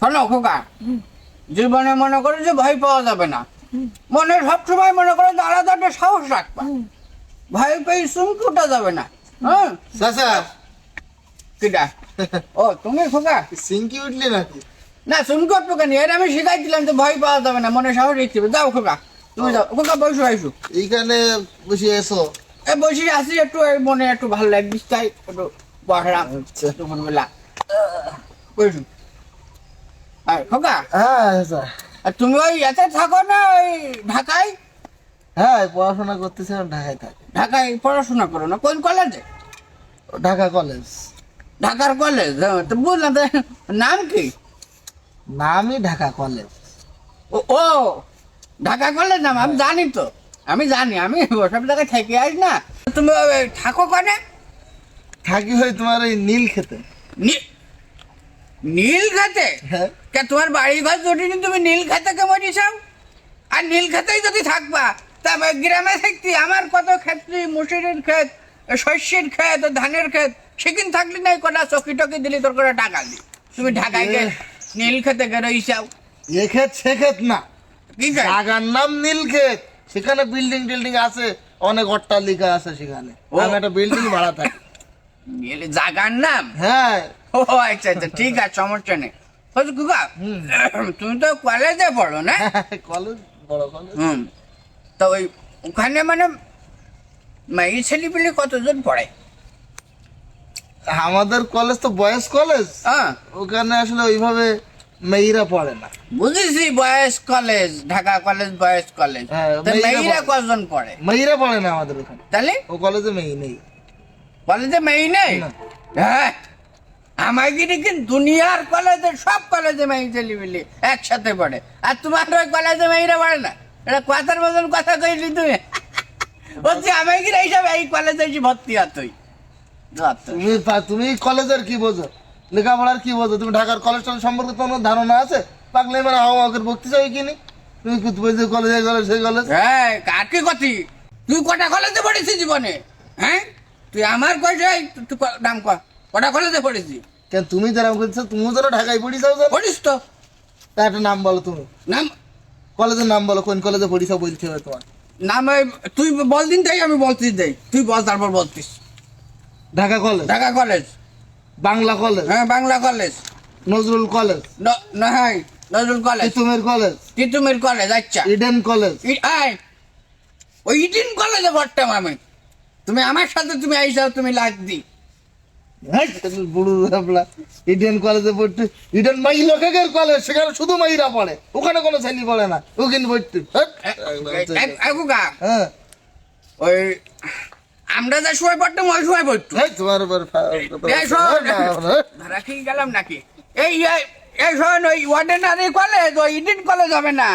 শোনো খোকা, জীবনে মনে করো যে ভয় পাওয়া যাবে না, মনে সবসময় মনে করো যে আলাদা একটা সাহস রাখবা, ভয় পেয়ে চুমকি উঠা যাবে না। হ্যাঁ চাচা কিটা? ও তুমি খোকা? সিঙ্কি উঠলে নাকি? না চুমকি উঠবো কেন, এর আমি শিখাই দিলাম যে ভয় পাওয়া যাবে না, মনে সাহস রেখে দেবে। যাও খোকা, তুমি যাও। খোকা বসো আইসো। এইখানে বসে এসো। এ বসে আসি একটু, এই মনে একটু ভালো লাগবে তাই একটু বসলাম দুপুরবেলা। বসো। আর খোকা, হ্যাঁ চাচা। আর তুমি ওই এতে থাকো না ওই ঢাকায়? হ্যাঁ পড়াশোনা করতেছিলাম, ঢাকায় থাকি। ঢাকায় পড়াশোনা করো না? কোন কলেজে? ঢাকা কলেজ। ঢাকার কলেজ? তো বুঝলাম তো, নাম কি? নামই ঢাকা কলেজ। ও ও ঢাকা কলেজ নাম আমি জানি তো, আমি জানি, আমি ওসব জায়গায় থেকে আস না। তুমি ওই থাকো কনে? থাকি হই তোমার এই নীল খেতে। নীল খেতে? হ্যাঁ কে তোমার বাড়ি ঘর জটিনি, তুমি নীল খেতে কেমন চাও? আর নীল খেতেই যদি থাকবা, তা গ্রামে থাকতি আমার কত ক্ষেত, মুসুরির ক্ষেত, শস্যের ক্ষেত, ধানের ক্ষেত, সেখানে থাকলি নাই কটা চকি টকি দিলি তোর করে টাকা দি। তুমি ঢাকায় গে নীল খেতে গে রইছাও? এ ক্ষেত সে ক্ষেত না, কি ক্ষেত? জাগার নাম নীল ক্ষেত। সেখানে বিল্ডিং টিল্ডিং আছে, অনেক অট্টালিকা আছে সেখানে। ও। আমি একটা বিল্ডিং ভাড়া থাকি। নীল জাগার নাম? হ্যাঁ ও আচ্ছা আচ্ছা, ঠিক আছে, সমস্যা নেই। কুকা, তুমি তো কলেজে পড়ো না? কলেজ, বড় কলেজ। তো ওই ওখানে মানে মেয়ে ছেলে পেলে কতজন পড়ে? আমাদের কলেজ তো বয়েজ কলেজ, হ্যাঁ ওখানে আসলে ওইভাবে মেয়েরা পড়ে না। বুঝেছি, boys college, Dhaka college boys college. হ্যাঁ, তো মেয়েরা মেয়েরা পড়ে। কজন পড়ে? মেয়েরা পড়ে না আমাদের ওখানে, তাহলে ও কলেজে মেয়ে নেই। কলেজে মেয়ে নেই? না। হ্যাঁ, আমার কিন্তু দুনিয়ার কলেজে, সব কলেজে মেয়ে ছেলে পেলে একসাথে পড়ে, আর তোমার ওই কলেজে মেয়েরা পড়ে না? এটা কথার মতন কথা কইলি তুমি। বলছি আমি কি এইসব এই কলেজে এসে ভর্তি আর তুই তুমি কলেজের কি বোঝো, লেখাপড়ার কি বোঝো? তুমি ঢাকার কলেজ সম্পর্কে তোমার ধারণা আছে? পাগলে মানে হাওয়া ভক্তি চাই কিনি? তুমি কি বুঝছো কলেজে গেলে সেই কলেজ? হ্যাঁ, কার কি কথি? তুই কটা কলেজে পড়েছিস জীবনে? হ্যাঁ, তুই আমার কয়টা নাম কটা কলেজে পড়েছিস? কেন তুমি যারা বলছো, তুমিও যেন ঢাকায় পড়িছাও, পড়িস তো? তা একটা নাম বলো তুমি, নাম? কলেজের নাম বলো, কোন কলেজে পড়িছাও বলতে হবে তোমার। নাম তুই বল দিন তাই আমি বলতিস দেই, তুই বল তারপর বলতিস। Dhaka college, Dhaka college, Bangla college, হ্যাঁ বাংলা কলেজ, নজরুল কলেজ, হ্যাঁ Nazrul college, Titumir college, Titumir college, আচ্ছা ইডেন কলেজ। ওই ইডিন কলেজে পড়তাম আমি। তুমি আমার সাথে তুমি আইসাও, তুমি লাগ দি। বুড়ো ভাবলা ইডেন কলেজে পড়তে, ইডেন মাই লোকের কলেজ, সেখানে শুধু মাইরা পড়ে, ওখানে কোনো ছেলে পড়ে না, ওখানে পড়তে। হ্যাঁ ওই আমরা যে সময় পড়তাম ওই সময় পড়তো। তোমার উপর রাখি গেলাম নাকি? এই শোন, ওই ওয়ার্ডেনারি কলেজ, ওই ইডেন কলেজ হবে না।